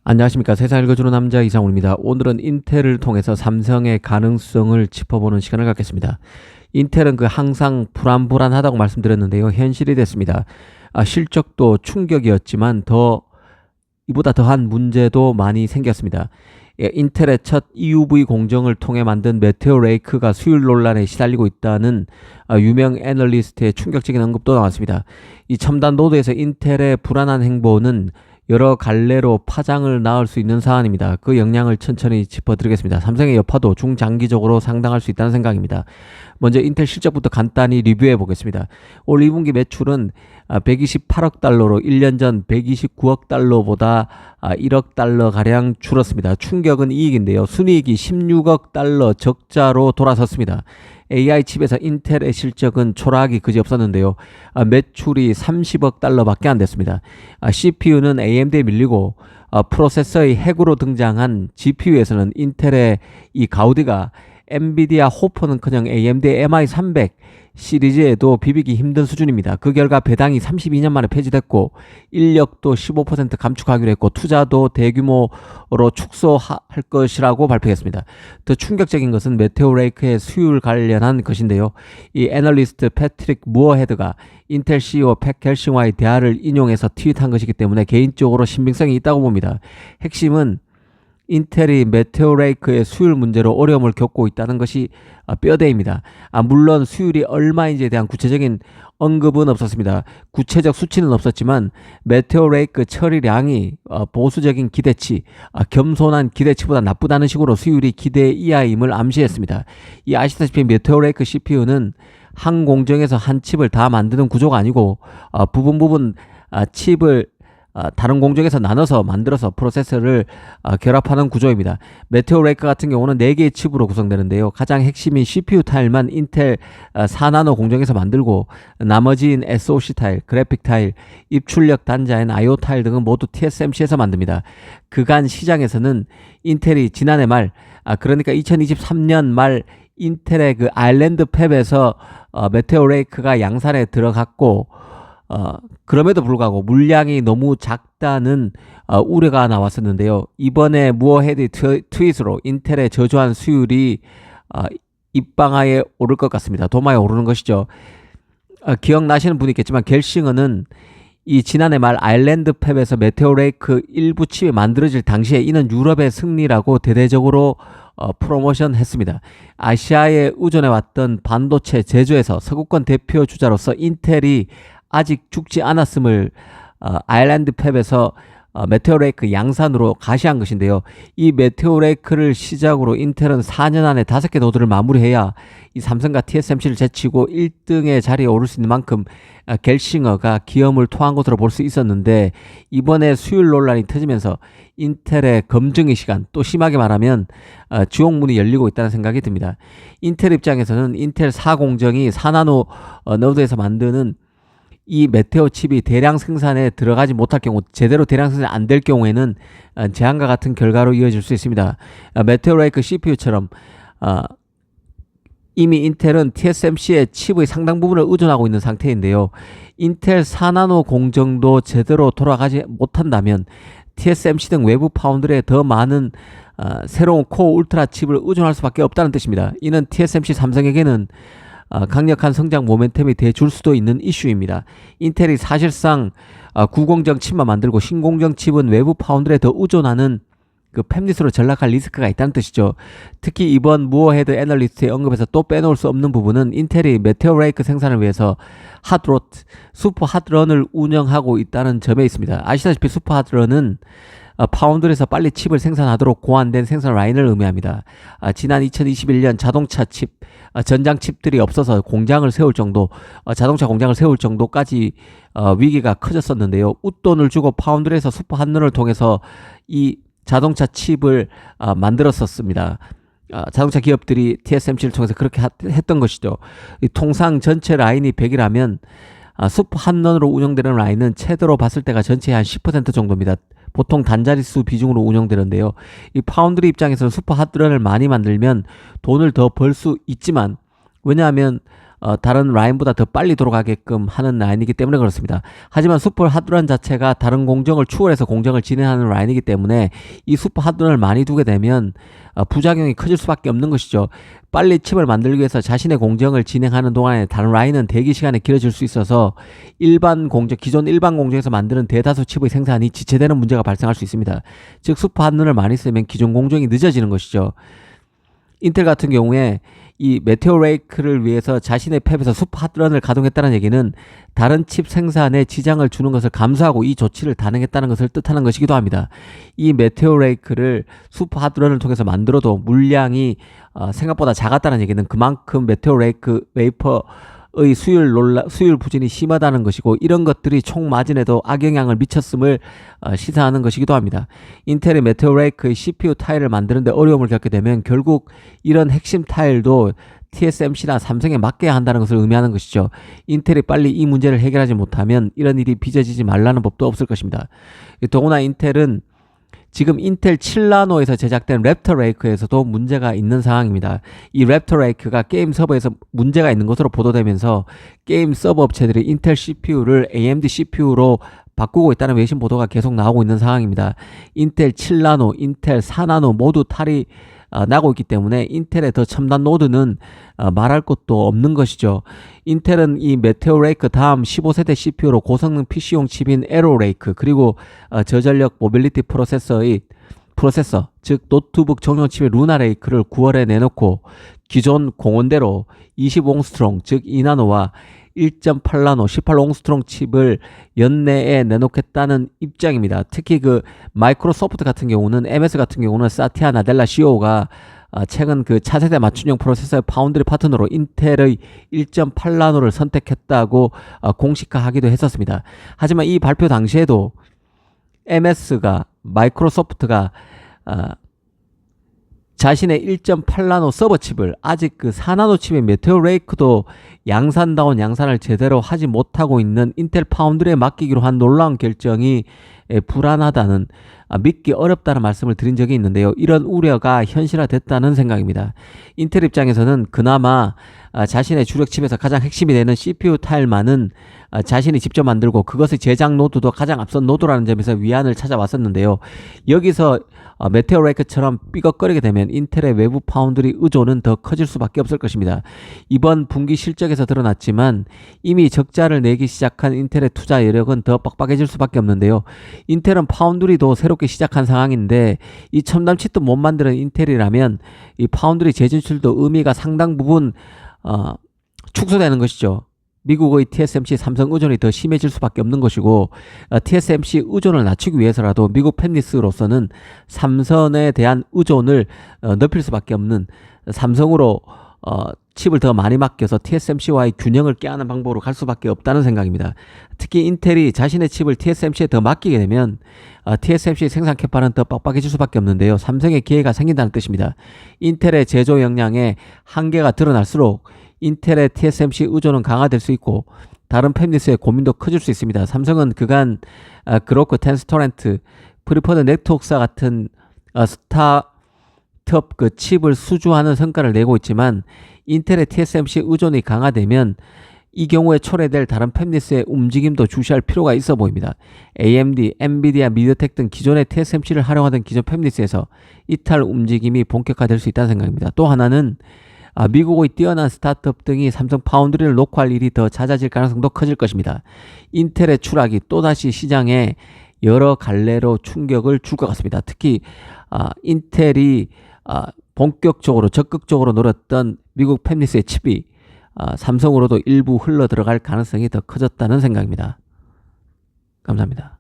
안녕하십니까. 세상 읽어주는 남자 이상훈입니다. 오늘은 인텔을 통해서 삼성의 가능성을 짚어보는 시간을 갖겠습니다. 인텔은 항상 불안불안하다고 말씀드렸는데요. 현실이 됐습니다. 실적도 충격이었지만 이보다 더한 문제도 많이 생겼습니다. 인텔의 첫 EUV 공정을 통해 만든 메테오 레이크가 수율 논란에 시달리고 있다는 유명 애널리스트의 충격적인 언급도 나왔습니다. 이 첨단 노드에서 인텔의 불안한 행보는 여러 갈래로 파장을 낳을 수 있는 사안입니다. 그 영향을 천천히 짚어드리겠습니다. 삼성의 여파도 중장기적으로 상당할 수 있다는 생각입니다. 먼저 인텔 실적부터 간단히 리뷰해 보겠습니다. 올 2분기 매출은 128억 달러로 1년 전 129억 달러보다 1억 달러 가량 줄었습니다. 충격은 이익인데요. 순이익이 16억 달러 적자로 돌아섰습니다. AI 칩에서 인텔의 실적은 초라하기 그지없었는데요. 매출이 30억 달러밖에 안 됐습니다. CPU는 AMD에 밀리고 프로세서의 핵으로 등장한 GPU에서는 인텔의 이 가우디가 엔비디아 호퍼는커녕 AMD의 MI300 시리즈에도 비비기 힘든 수준입니다. 그 결과 배당이 32년 만에 폐지됐고 인력도 15% 감축하기로 했고 투자도 대규모로 축소할 것이라고 발표했습니다. 더 충격적인 것은 메테오 레이크의 수율 관련한 것인데요. 이 애널리스트 패트릭 무어헤드가 인텔 CEO 팩 겔싱와의 대화를 인용해서 트윗한 것이기 때문에 개인적으로 신빙성이 있다고 봅니다. 핵심은 인텔이 메테오 레이크의 수율 문제로 어려움을 겪고 있다는 것이 뼈대입니다. 물론 수율이 얼마인지에 대한 구체적인 언급은 없었습니다. 구체적 수치는 없었지만 메테오 레이크 처리량이 보수적인 기대치, 겸손한 기대치보다 나쁘다는 식으로 수율이 기대 이하임을 암시했습니다. 아시다시피 메테오 레이크 CPU는 한 공정에서 한 칩을 다 만드는 구조가 아니고 부분 칩을 다른 공정에서 나눠서 만들어서 프로세서를 결합하는 구조입니다. 메테오 레이크 같은 경우는 4개의 칩으로 구성되는데요. 가장 핵심인 CPU 타일만 인텔 4나노 공정에서 만들고 나머지인 SoC 타일, 그래픽 타일, 입출력 단자인 IO 타일 등은 모두 TSMC에서 만듭니다. 그간 시장에서는 인텔이 지난해 말, 그러니까 2023년 말 인텔의 아일랜드 팹에서 메테오 레이크가 양산에 들어갔고 그럼에도 불구하고 물량이 너무 작다는 우려가 나왔었는데요. 이번에 무어헤드 트윗으로 인텔의 저조한 수율이 입방아에 오를 것 같습니다. 도마에 오르는 것이죠. 기억나시는 분이 있겠지만 겔싱어는 이 지난해 말 아일랜드 팹에서 메테오 레이크 일부 칩이 만들어질 당시에 이는 유럽의 승리라고 대대적으로 프로모션 했습니다. 아시아에 의존해왔던 반도체 제조에서 서구권 대표 주자로서 인텔이 아직 죽지 않았음을 아일랜드 팹에서 메테오 레이크 양산으로 가시한 것인데요. 이 메테오 레이크를 시작으로 인텔은 4년 안에 5개 노드를 마무리해야 이 삼성과 TSMC를 제치고 1등의 자리에 오를 수 있는 만큼 겔싱어가 기염을 토한 것으로 볼 수 있었는데 이번에 수율 논란이 터지면서 인텔의 검증의 시간, 또 심하게 말하면 지옥문이 열리고 있다는 생각이 듭니다. 인텔 입장에서는 인텔 4공정이 4나노 노드에서 만드는 이 메테오 칩이 대량 생산에 들어가지 못할 경우, 제대로 대량 생산이 안 될 경우에는 재앙과 같은 결과로 이어질 수 있습니다. 메테오 레이크 CPU처럼 이미 인텔은 TSMC의 칩의 상당 부분을 의존하고 있는 상태인데요. 인텔 4나노 공정도 제대로 돌아가지 못한다면 TSMC 등 외부 파운드리에 더 많은 새로운 코어 울트라 칩을 의존할 수밖에 없다는 뜻입니다. 이는 TSMC 삼성에게는 강력한 성장 모멘텀이 돼줄 수도 있는 이슈입니다. 인텔이 사실상 구공정 칩만 만들고 신공정 칩은 외부 파운드리에 더 의존하는 팹릿으로 전락할 리스크가 있다는 뜻이죠. 특히 이번 무어헤드 애널리스트의 언급에서 또 빼놓을 수 없는 부분은 인텔이 메테오 레이크 생산을 위해서 슈퍼 핫런을 운영하고 있다는 점에 있습니다. 아시다시피 슈퍼 핫런은 파운드리에서 빨리 칩을 생산하도록 고안된 생산 라인을 의미합니다. 지난 2021년 자동차 칩, 전장 칩들이 없어서 공장을 세울 정도, 자동차 공장을 세울 정도까지 위기가 커졌었는데요. 웃돈을 주고 파운드리에서 슈퍼 핫런을 통해서 이 자동차 칩을 만들었었습니다. 자동차 기업들이 TSMC를 통해서 그렇게 했던 것이죠. 통상 전체 라인이 100이라면 슈퍼 핫런으로 운영되는 라인은 최대로 봤을 때가 전체의 한 10% 정도입니다. 보통 단자릿수 비중으로 운영되는데요. 이 파운드리 입장에서는 슈퍼 핫런을 많이 만들면 돈을 더 벌 수 있지만, 왜냐하면 다른 라인보다 더 빨리 돌아가게끔 하는 라인이기 때문에 그렇습니다. 하지만 슈퍼 하드런 자체가 다른 공정을 추월해서 공정을 진행하는 라인이기 때문에 이 슈퍼 하드런을 많이 두게 되면 부작용이 커질 수밖에 없는 것이죠. 빨리 칩을 만들기 위해서 자신의 공정을 진행하는 동안에 다른 라인은 대기 시간이 길어질 수 있어서 기존 일반 공정에서 만드는 대다수 칩의 생산이 지체되는 문제가 발생할 수 있습니다. 즉 슈퍼 하드런을 많이 쓰면 기존 공정이 늦어지는 것이죠. 인텔 같은 경우에 이 메테오 레이크를 위해서 자신의 팹에서 슈퍼 하드런을 가동했다는 얘기는 다른 칩 생산에 지장을 주는 것을 감수하고 이 조치를 단행했다는 것을 뜻하는 것이기도 합니다. 이 메테오 레이크를 슈퍼 하드런을 통해서 만들어도 물량이 생각보다 작았다는 얘기는 그만큼 메테오 레이크 웨이퍼의 수율 부진이 심하다는 것이고, 이런 것들이 총 마진에도 악영향을 미쳤음을 시사하는 것이기도 합니다. 인텔의 메테오 레이크의 CPU 타일을 만드는데 어려움을 겪게 되면 결국 이런 핵심 타일도 TSMC나 삼성에 맡겨야 한다는 것을 의미하는 것이죠. 인텔이 빨리 이 문제를 해결하지 못하면 이런 일이 빚어지지 말라는 법도 없을 것입니다. 더구나 인텔은 지금 인텔 7나노에서 제작된 랩터 레이크에서도 문제가 있는 상황입니다. 이 랩터 레이크가 게임 서버에서 문제가 있는 것으로 보도되면서 게임 서버 업체들이 인텔 CPU를 AMD CPU로 바꾸고 있다는 외신 보도가 계속 나오고 있는 상황입니다. 인텔 7나노, 인텔 4나노 모두 탈이 나고 있기 때문에 인텔의 더 첨단 노드는 말할 것도 없는 것이죠. 인텔은 이 메테오 레이크 다음 15세대 CPU로 고성능 PC용 칩인 에로 레이크, 그리고 저전력 모빌리티 프로세서 즉 노트북 정형 칩의 루나 레이크를 9월에 내놓고 기존 공원대로 20옹스트롱 즉 2나노와 1.8나노 18옹스트롱 칩을 연내에 내놓겠다는 입장입니다. 특히 그 마이크로소프트 같은 경우는, MS 같은 경우는 사티아 나델라 CEO가 최근 그 차세대 맞춤형 프로세서의 파운드리 파트너로 인텔의 1.8나노를 선택했다고 공식화하기도 했었습니다. 하지만 이 발표 당시에도 마이크로소프트가 자신의 1.8나노 서버 칩을, 아직 그 4나노 칩의 메테오 레이크도 양산다운 양산을 제대로 하지 못하고 있는 인텔 파운드리에 맡기기로 한 놀라운 결정이 불안하다는, 믿기 어렵다는 말씀을 드린 적이 있는데요. 이런 우려가 현실화됐다는 생각입니다. 인텔 입장에서는 그나마 자신의 주력 칩에서 가장 핵심이 되는 CPU 타일만은 자신이 직접 만들고 그것의 제작 노드도 가장 앞선 노드라는 점에서 위안을 찾아왔었는데요. 여기서 메테오 레이크처럼 삐걱거리게 되면 인텔의 외부 파운드리 의존은 더 커질 수밖에 없을 것입니다. 이번 분기 실적에서 드러났지만 이미 적자를 내기 시작한 인텔의 투자 여력은 더 빡빡해질 수밖에 없는데요. 인텔은 파운드리도 새롭게 시작한 상황인데 이 첨단 칩도 못 만드는 인텔이라면 이 파운드리 재진출도 의미가 상당 부분 축소되는 것이죠. 미국의 TSMC 삼성 의존이 더 심해질 수밖에 없는 것이고, TSMC 의존을 낮추기 위해서라도 미국 팹리스로서는 삼성에 대한 의존을 넓힐 수밖에 없는, 삼성으로 칩을 더 많이 맡겨서 TSMC와의 균형을 깨하는 방법으로 갈 수밖에 없다는 생각입니다. 특히 인텔이 자신의 칩을 TSMC에 더 맡기게 되면 TSMC 생산 캐파는 더 빡빡해질 수밖에 없는데요. 삼성의 기회가 생긴다는 뜻입니다. 인텔의 제조 역량에 한계가 드러날수록 인텔의 TSMC 의존은 강화될 수 있고 다른 팹리스의 고민도 커질 수 있습니다. 삼성은 그간 그로크, 텐스토렌트, 프리퍼드 네트워크사 같은 스타트업 그 칩을 수주하는 성과를 내고 있지만 인텔의 TSMC 의존이 강화되면 이 경우에 초래될 다른 팹리스의 움직임도 주시할 필요가 있어 보입니다. AMD, 엔비디아, 미디어텍 등 기존의 TSMC를 활용하던 기존 팹리스에서 이탈 움직임이 본격화될 수 있다는 생각입니다. 또 하나는 미국의 뛰어난 스타트업 등이 삼성 파운드리를 녹화할 일이 더 잦아질 가능성도 커질 것입니다. 인텔의 추락이 또다시 시장에 여러 갈래로 충격을 줄 것 같습니다. 특히 인텔이 본격적으로 적극적으로 노렸던 미국 팹리스의 칩이 삼성으로도 일부 흘러 들어갈 가능성이 더 커졌다는 생각입니다. 감사합니다.